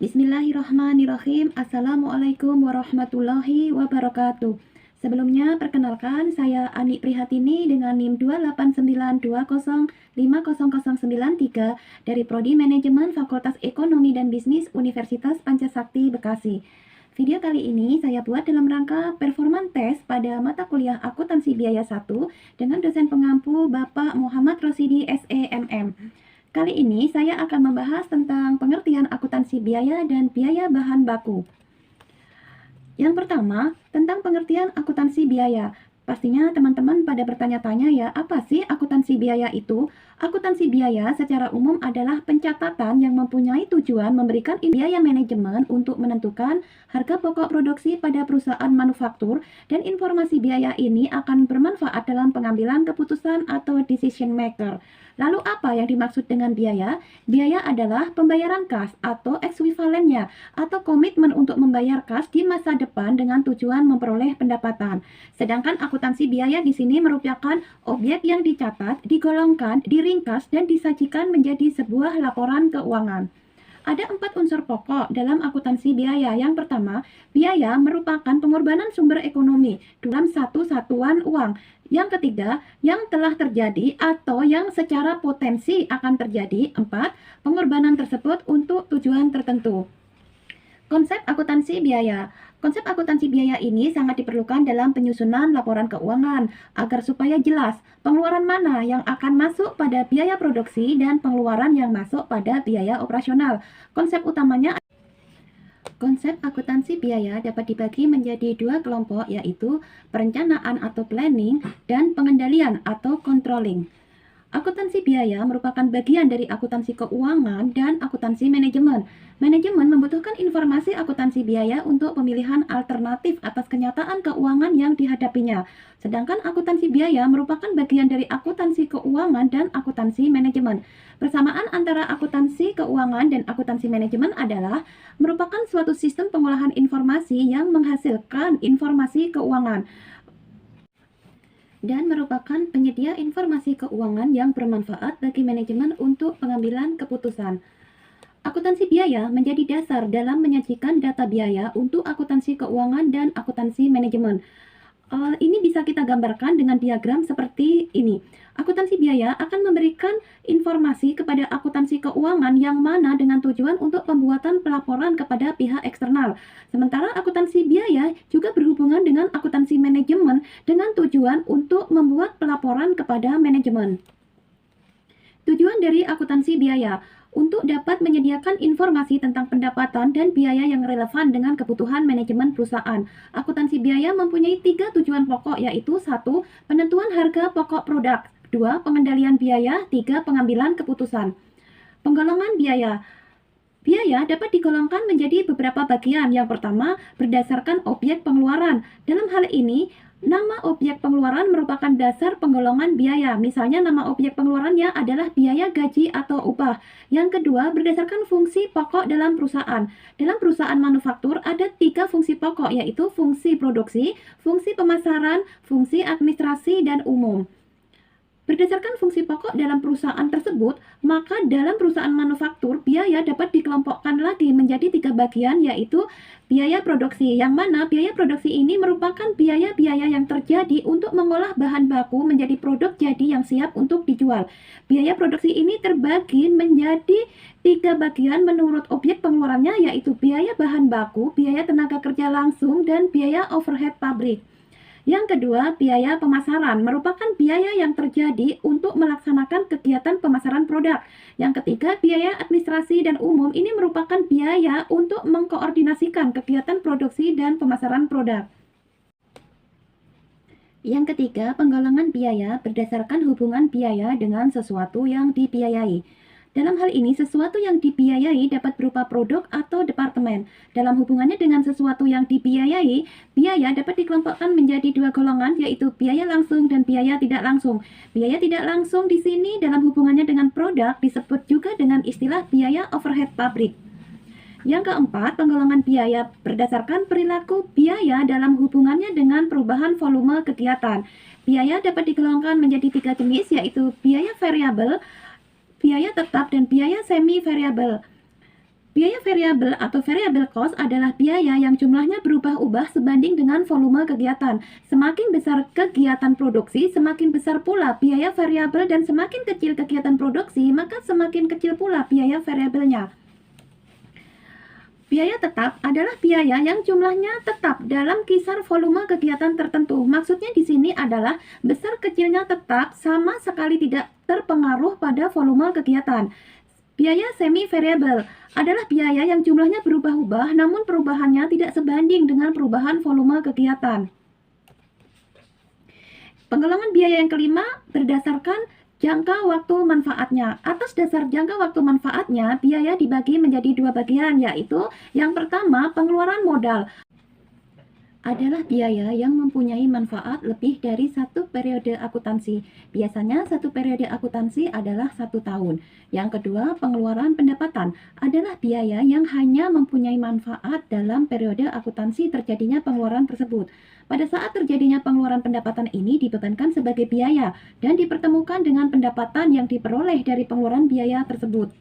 Bismillahirrahmanirrahim. Assalamualaikum warahmatullahi wabarakatuh. Sebelumnya, perkenalkan saya Ani Prihatini dengan NIM 28920500093 dari Prodi Manajemen Fakultas Ekonomi dan Bisnis Universitas Pancasakti, Bekasi. Video kali ini saya buat dalam rangka performan tes pada mata kuliah Akuntansi Biaya 1 dengan dosen pengampu Bapak Muhammad Rosidi SEMM. Kali ini saya akan membahas tentang pengertian akuntansi biaya dan biaya bahan baku. Yang pertama, tentang pengertian akuntansi biaya. Pastinya teman-teman pada bertanya-tanya ya, apa sih akuntansi biaya itu? Akuntansi biaya secara umum adalah pencatatan yang mempunyai tujuan memberikan biaya manajemen untuk menentukan harga pokok produksi pada perusahaan manufaktur, dan informasi biaya ini akan bermanfaat dalam pengambilan keputusan atau decision maker. Lalu apa yang dimaksud dengan biaya? Biaya adalah pembayaran kas atau ekuivalennya atau komitmen untuk membayar kas di masa depan dengan tujuan memperoleh pendapatan. Sedangkan akuntansi biaya di sini merupakan objek yang dicatat, digolongkan, diringkas, dan disajikan menjadi sebuah laporan keuangan. Ada 4 unsur pokok dalam akuntansi biaya. Yang pertama, biaya merupakan pengorbanan sumber ekonomi dalam satu satuan uang. Yang ketiga, yang telah terjadi atau yang secara potensi akan terjadi. 4, pengorbanan tersebut untuk tujuan tertentu. Konsep akuntansi biaya. Konsep akuntansi biaya ini sangat diperlukan dalam penyusunan laporan keuangan agar supaya jelas pengeluaran mana yang akan masuk pada biaya produksi dan pengeluaran yang masuk pada biaya operasional. Konsep akuntansi biaya dapat dibagi menjadi 2 kelompok, yaitu perencanaan atau planning dan pengendalian atau controlling. Akuntansi biaya merupakan bagian dari akuntansi keuangan dan akuntansi manajemen. Manajemen membutuhkan informasi akuntansi biaya untuk pemilihan alternatif atas kenyataan keuangan yang dihadapinya. Sedangkan akuntansi biaya merupakan bagian dari akuntansi keuangan dan akuntansi manajemen. Persamaan antara akuntansi keuangan dan akuntansi manajemen adalah merupakan suatu sistem pengolahan informasi yang menghasilkan informasi keuangan dan merupakan penyedia informasi keuangan yang bermanfaat bagi manajemen untuk pengambilan keputusan. Akuntansi biaya menjadi dasar dalam menyajikan data biaya untuk akuntansi keuangan dan akuntansi manajemen. Ini bisa kita gambarkan dengan diagram seperti ini. Akuntansi biaya akan memberikan informasi kepada akuntansi keuangan yang mana dengan tujuan untuk pembuatan pelaporan kepada pihak eksternal. Sementara akuntansi biaya juga berhubungan dengan akuntansi manajemen dengan tujuan untuk membuat pelaporan kepada manajemen. Tujuan dari akuntansi biaya untuk dapat menyediakan informasi tentang pendapatan dan biaya yang relevan dengan kebutuhan manajemen perusahaan. Akuntansi biaya mempunyai 3 tujuan pokok, yaitu 1. Penentuan harga pokok produk, 2. Pengendalian biaya, 3. Pengambilan keputusan. Penggolongan biaya. Biaya dapat digolongkan menjadi beberapa bagian. Yang pertama, berdasarkan objek pengeluaran. Dalam hal ini, nama objek pengeluaran merupakan dasar penggolongan biaya. Misalnya nama objek pengeluarannya adalah biaya gaji atau upah. Yang kedua, berdasarkan fungsi pokok dalam perusahaan. Dalam perusahaan manufaktur ada 3 fungsi pokok, yaitu fungsi produksi, fungsi pemasaran, fungsi administrasi, dan umum. Berdasarkan fungsi pokok dalam perusahaan tersebut, maka dalam perusahaan manufaktur, biaya dapat dikelompokkan lagi menjadi 3 bagian, yaitu biaya produksi, yang mana biaya produksi ini merupakan biaya-biaya yang terjadi untuk mengolah bahan baku menjadi produk jadi yang siap untuk dijual. Biaya produksi ini terbagi menjadi 3 bagian menurut objek pengeluarannya, yaitu biaya bahan baku, biaya tenaga kerja langsung, dan biaya overhead pabrik. Yang kedua, biaya pemasaran merupakan biaya yang terjadi untuk melaksanakan kegiatan pemasaran produk. Yang ketiga, biaya administrasi dan umum ini merupakan biaya untuk mengkoordinasikan kegiatan produksi dan pemasaran produk. Yang ketiga, penggolongan biaya berdasarkan hubungan biaya dengan sesuatu yang dibiayai. Dalam hal ini, sesuatu yang dibiayai dapat berupa produk atau departemen. Dalam hubungannya dengan sesuatu yang dibiayai, biaya dapat dikelompokkan menjadi 2 golongan, yaitu biaya langsung dan biaya tidak langsung. Biaya tidak langsung di sini dalam hubungannya dengan produk disebut juga dengan istilah biaya overhead pabrik. Yang keempat, penggolongan biaya berdasarkan perilaku biaya dalam hubungannya dengan perubahan volume kegiatan. Biaya dapat digolongkan menjadi 3 jenis, yaitu biaya variabel, biaya tetap, dan biaya semi variabel. Biaya variabel atau variable cost adalah biaya yang jumlahnya berubah-ubah sebanding dengan volume kegiatan. Semakin besar kegiatan produksi, semakin besar pula biaya variabel, dan semakin kecil kegiatan produksi, maka semakin kecil pula biaya variabelnya. Biaya tetap adalah biaya yang jumlahnya tetap dalam kisar volume kegiatan tertentu. Maksudnya di sini adalah besar kecilnya tetap sama sekali tidak terpengaruh pada volume kegiatan. Biaya semi variabel adalah biaya yang jumlahnya berubah-ubah namun perubahannya tidak sebanding dengan perubahan volume kegiatan. Penggolongan biaya yang kelima berdasarkan jangka waktu manfaatnya. Atas dasar jangka waktu manfaatnya, biaya dibagi menjadi dua bagian, yaitu yang pertama pengeluaran modal adalah biaya yang mempunyai manfaat lebih dari satu periode akuntansi. Biasanya satu periode akuntansi adalah 1 tahun. Yang kedua, pengeluaran pendapatan adalah biaya yang hanya mempunyai manfaat dalam periode akuntansi terjadinya pengeluaran tersebut. Pada saat terjadinya pengeluaran pendapatan ini dibebankan sebagai biaya dan dipertemukan dengan pendapatan yang diperoleh dari pengeluaran biaya tersebut.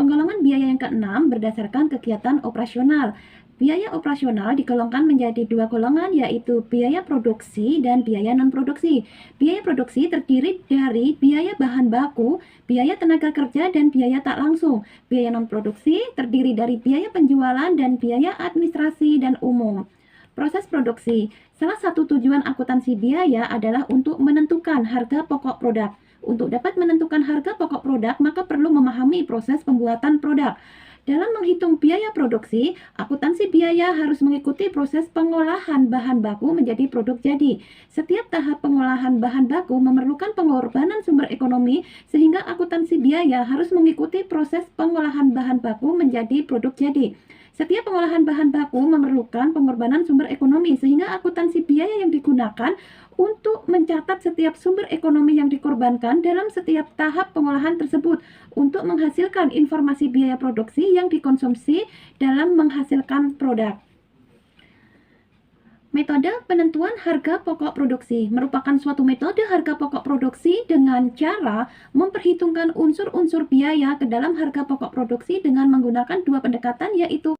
Penggolongan biaya yang keenam berdasarkan kegiatan operasional. Biaya operasional digolongkan menjadi dua golongan, yaitu biaya produksi dan biaya non-produksi. Biaya produksi terdiri dari biaya bahan baku, biaya tenaga kerja, dan biaya tak langsung. Biaya non-produksi terdiri dari biaya penjualan dan biaya administrasi dan umum. Proses produksi. Salah satu tujuan akuntansi biaya adalah untuk menentukan harga pokok produk. Untuk dapat menentukan harga pokok produk, maka perlu memahami proses pembuatan produk. Dalam menghitung biaya produksi, akuntansi biaya harus mengikuti proses pengolahan bahan baku menjadi produk jadi. Setiap tahap pengolahan bahan baku memerlukan pengorbanan sumber ekonomi, sehingga akuntansi biaya harus mengikuti proses pengolahan bahan baku menjadi produk jadi. Setiap pengolahan bahan baku memerlukan pengorbanan sumber ekonomi, sehingga akuntansi biaya yang digunakan untuk mencatat setiap sumber ekonomi yang dikorbankan dalam setiap tahap pengolahan tersebut untuk menghasilkan informasi biaya produksi yang dikonsumsi dalam menghasilkan produk. Metode penentuan harga pokok produksi merupakan suatu metode harga pokok produksi dengan cara memperhitungkan unsur-unsur biaya ke dalam harga pokok produksi dengan menggunakan dua pendekatan, yaitu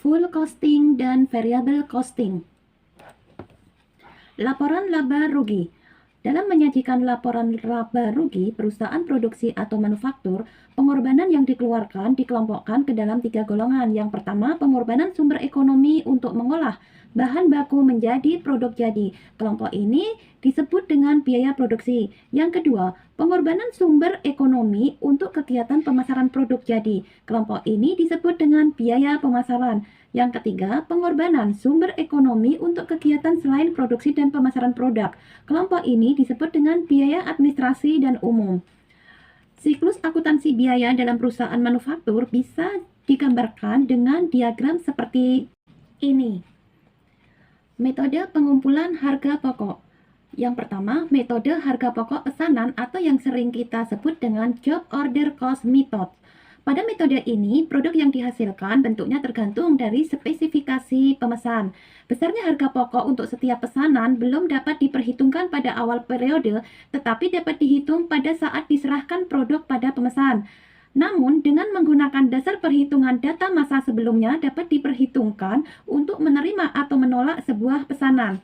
full costing dan variable costing. Laporan laba rugi. Dalam menyajikan laporan laba rugi perusahaan produksi atau manufaktur, pengorbanan yang dikeluarkan dikelompokkan ke dalam 3 golongan. Yang pertama, pengorbanan sumber ekonomi untuk mengolah bahan baku menjadi produk jadi. Kelompok ini disebut dengan biaya produksi. Yang kedua, pengorbanan sumber ekonomi untuk kegiatan pemasaran produk jadi. Kelompok ini disebut dengan biaya pemasaran. Yang ketiga, pengorbanan sumber ekonomi untuk kegiatan selain produksi dan pemasaran produk. Kelompok ini disebut dengan biaya administrasi dan umum. Siklus akuntansi biaya dalam perusahaan manufaktur bisa digambarkan dengan diagram seperti ini. Metode pengumpulan harga pokok. Yang pertama, metode harga pokok pesanan atau yang sering kita sebut dengan job order cost method. Pada metode ini, produk yang dihasilkan bentuknya tergantung dari spesifikasi pemesan. Besarnya harga pokok untuk setiap pesanan belum dapat diperhitungkan pada awal periode, tetapi dapat dihitung pada saat diserahkan produk pada pemesan. Namun, dengan menggunakan dasar perhitungan data masa sebelumnya dapat diperhitungkan untuk menerima atau menolak sebuah pesanan.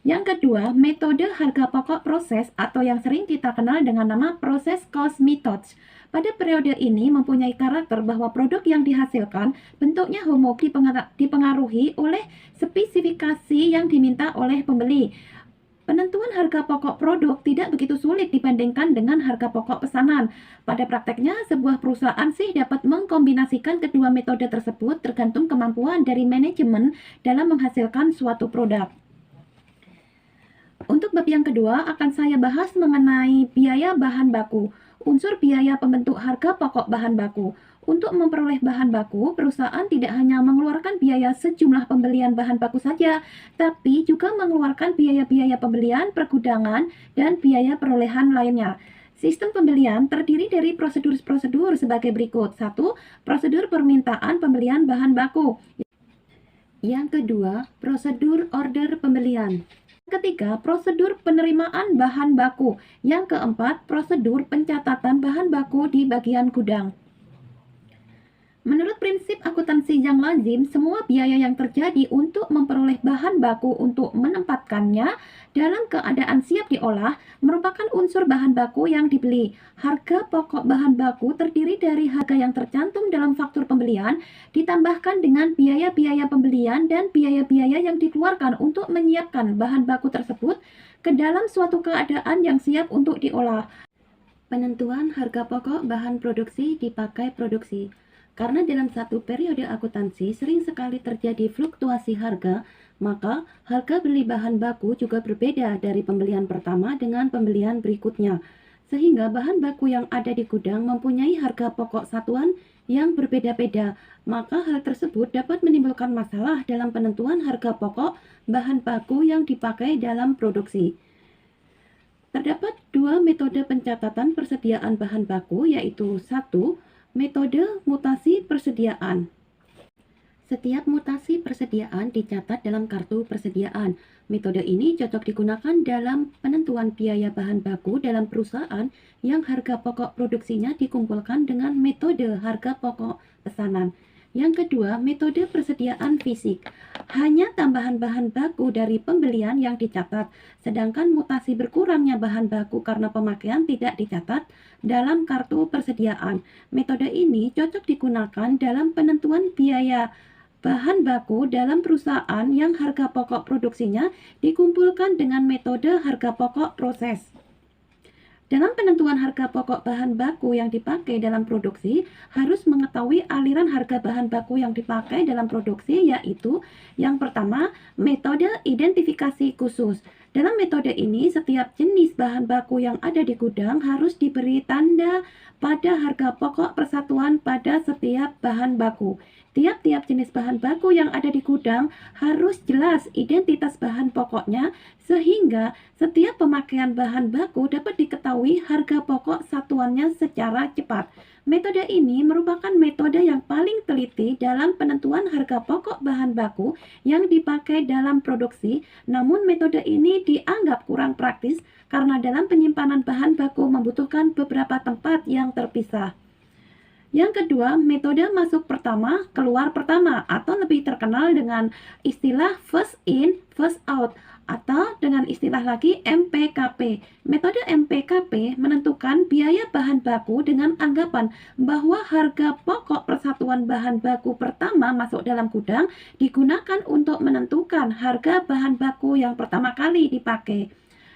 Yang kedua, metode harga pokok proses atau yang sering kita kenal dengan nama proses cost method. Pada periode ini mempunyai karakter bahwa produk yang dihasilkan bentuknya homogen dipengaruhi oleh spesifikasi yang diminta oleh pembeli. Penentuan harga pokok produk tidak begitu sulit dibandingkan dengan harga pokok pesanan. Pada prakteknya, sebuah perusahaan sih dapat mengkombinasikan kedua metode tersebut tergantung kemampuan dari manajemen dalam menghasilkan suatu produk. Untuk bab yang kedua akan saya bahas mengenai biaya bahan baku. Unsur biaya pembentuk harga pokok bahan baku. Untuk memperoleh bahan baku, perusahaan tidak hanya mengeluarkan biaya sejumlah pembelian bahan baku saja, tapi juga mengeluarkan biaya-biaya pembelian, pergudangan, dan biaya perolehan lainnya. Sistem pembelian terdiri dari prosedur-prosedur sebagai berikut. 1. Prosedur permintaan pembelian bahan baku. Yang kedua, prosedur order pembelian. Ketiga, prosedur penerimaan bahan baku. Yang keempat, prosedur pencatatan bahan baku di bagian gudang. Menurut prinsip akuntansi yang lazim, semua biaya yang terjadi untuk memperoleh bahan baku untuk menempatkannya dalam keadaan siap diolah merupakan unsur bahan baku yang dibeli. Harga pokok bahan baku terdiri dari harga yang tercantum dalam faktur pembelian, ditambahkan dengan biaya-biaya pembelian dan biaya-biaya yang dikeluarkan untuk menyiapkan bahan baku tersebut ke dalam suatu keadaan yang siap untuk diolah. Penentuan harga pokok bahan produksi dipakai produksi. Karena dalam satu periode akuntansi sering sekali terjadi fluktuasi harga, maka harga beli bahan baku juga berbeda dari pembelian pertama dengan pembelian berikutnya. Sehingga bahan baku yang ada di gudang mempunyai harga pokok satuan yang berbeda-beda. Maka hal tersebut dapat menimbulkan masalah dalam penentuan harga pokok bahan baku yang dipakai dalam produksi. Terdapat dua metode pencatatan persediaan bahan baku, yaitu satu, metode mutasi persediaan. Setiap mutasi persediaan dicatat dalam kartu persediaan. Metode ini cocok digunakan dalam penentuan biaya bahan baku dalam perusahaan yang harga pokok produksinya dikumpulkan dengan metode harga pokok pesanan. Yang kedua, metode persediaan fisik. Hanya tambahan bahan baku dari pembelian yang dicatat, sedangkan mutasi berkurangnya bahan baku karena pemakaian tidak dicatat dalam kartu persediaan. Metode ini cocok digunakan dalam penentuan biaya bahan baku dalam perusahaan yang harga pokok produksinya dikumpulkan dengan metode harga pokok proses. Dalam penentuan harga pokok bahan baku yang dipakai dalam produksi, harus mengetahui aliran harga bahan baku yang dipakai dalam produksi, yaitu yang pertama, metode identifikasi khusus. Dalam metode ini, setiap jenis bahan baku yang ada di gudang harus diberi tanda pada harga pokok persatuan pada setiap bahan baku. Tiap-tiap jenis bahan baku yang ada di gudang harus jelas identitas bahan pokoknya, sehingga setiap pemakaian bahan baku dapat diketahui harga pokok satuannya secara cepat. Metode ini merupakan metode yang paling teliti dalam penentuan harga pokok bahan baku yang dipakai dalam produksi, namun metode ini dianggap kurang praktis karena dalam penyimpanan bahan baku membutuhkan beberapa tempat yang terpisah. Yang kedua, metode masuk pertama, keluar pertama, atau lebih terkenal dengan istilah first in, first out, atau dengan istilah lagi MPKP. Metode MPKP menentukan biaya bahan baku dengan anggapan bahwa harga pokok persatuan bahan baku pertama masuk dalam gudang digunakan untuk menentukan harga bahan baku yang pertama kali dipakai.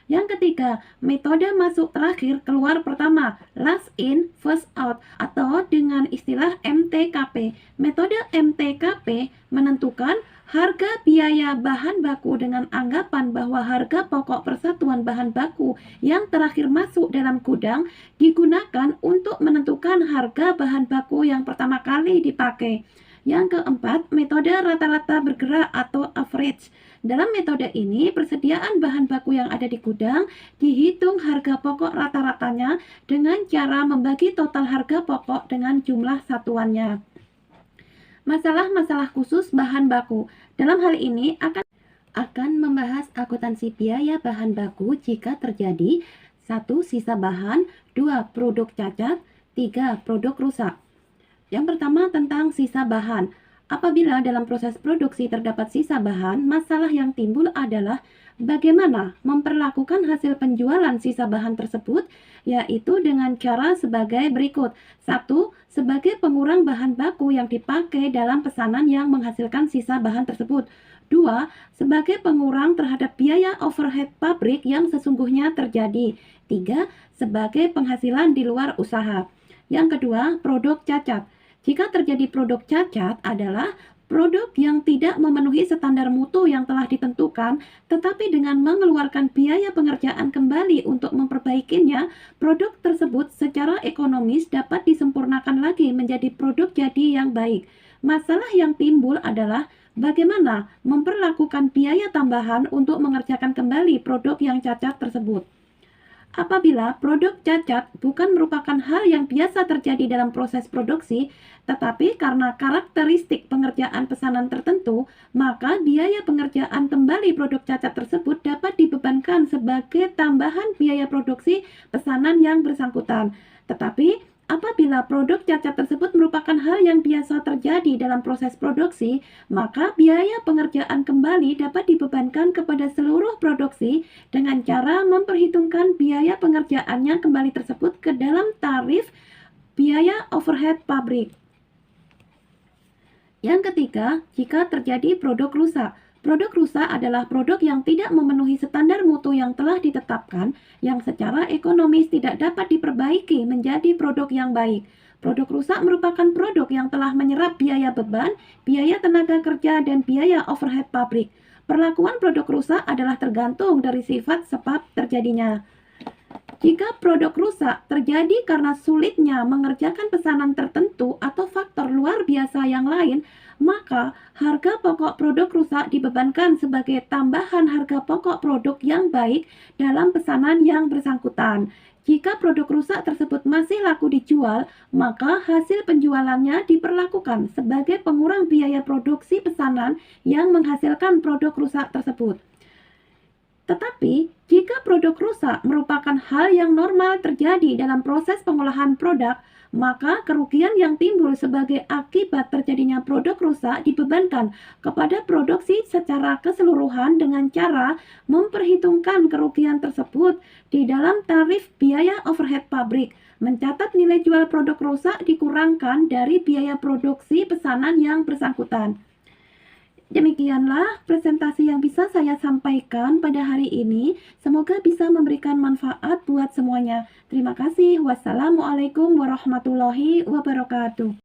Yang ketiga, metode masuk terakhir keluar pertama, last in, first out, atau dengan istilah MTKP. Metode MTKP menentukan harga biaya bahan baku dengan anggapan bahwa harga pokok persatuan bahan baku yang terakhir masuk dalam gudang digunakan untuk menentukan harga bahan baku yang pertama kali dipakai. Yang keempat, metode rata-rata bergerak atau average. Dalam metode ini, persediaan bahan baku yang ada di gudang dihitung harga pokok rata-ratanya dengan cara membagi total harga pokok dengan jumlah satuannya. Masalah-masalah khusus bahan baku. Dalam hal ini akan membahas akuntansi biaya bahan baku jika terjadi 1. Sisa bahan, 2. Produk cacat, 3. Produk rusak. Yang pertama tentang sisa bahan. Apabila dalam proses produksi terdapat sisa bahan, masalah yang timbul adalah bagaimana memperlakukan hasil penjualan sisa bahan tersebut, yaitu dengan cara sebagai berikut. 1. Sebagai pengurang bahan baku yang dipakai dalam pesanan yang menghasilkan sisa bahan tersebut. 2. Sebagai pengurang terhadap biaya overhead pabrik yang sesungguhnya terjadi. 3. Sebagai penghasilan di luar usaha. Yang kedua, produk cacat. Jika terjadi produk cacat adalah produk yang tidak memenuhi standar mutu yang telah ditentukan, tetapi dengan mengeluarkan biaya pengerjaan kembali untuk memperbaikinya, produk tersebut secara ekonomis dapat disempurnakan lagi menjadi produk jadi yang baik. Masalah yang timbul adalah bagaimana memperlakukan biaya tambahan untuk mengerjakan kembali produk yang cacat tersebut. Apabila produk cacat bukan merupakan hal yang biasa terjadi dalam proses produksi, tetapi karena karakteristik pengerjaan pesanan tertentu, maka biaya pengerjaan kembali produk cacat tersebut dapat dibebankan sebagai tambahan biaya produksi pesanan yang bersangkutan. Tetapi Apabila produk cacat tersebut merupakan hal yang biasa terjadi dalam proses produksi, maka biaya pengerjaan kembali dapat dibebankan kepada seluruh produksi dengan cara memperhitungkan biaya pengerjaannya kembali tersebut ke dalam tarif biaya overhead pabrik. Yang ketiga, jika terjadi produk rusak. Produk rusak adalah produk yang tidak memenuhi standar mutu yang telah ditetapkan, yang secara ekonomis tidak dapat diperbaiki menjadi produk yang baik. Produk rusak merupakan produk yang telah menyerap biaya beban, biaya tenaga kerja, dan biaya overhead pabrik. Perlakuan produk rusak adalah tergantung dari sifat sebab terjadinya. Jika produk rusak terjadi karena sulitnya mengerjakan pesanan tertentu atau faktor luar biasa yang lain, maka harga pokok produk rusak dibebankan sebagai tambahan harga pokok produk yang baik dalam pesanan yang bersangkutan. Jika produk rusak tersebut masih laku dijual, maka hasil penjualannya diperlakukan sebagai pengurang biaya produksi pesanan yang menghasilkan produk rusak tersebut. Tetapi, jika produk rusak merupakan hal yang normal terjadi dalam proses pengolahan produk, maka kerugian yang timbul sebagai akibat terjadinya produk rusak dibebankan kepada produksi secara keseluruhan dengan cara memperhitungkan kerugian tersebut di dalam tarif biaya overhead pabrik. Mencatat nilai jual produk rusak dikurangkan dari biaya produksi pesanan yang bersangkutan. Demikianlah presentasi yang bisa saya sampaikan pada hari ini. Semoga bisa memberikan manfaat buat semuanya. Terima kasih. Wassalamualaikum warahmatullahi wabarakatuh.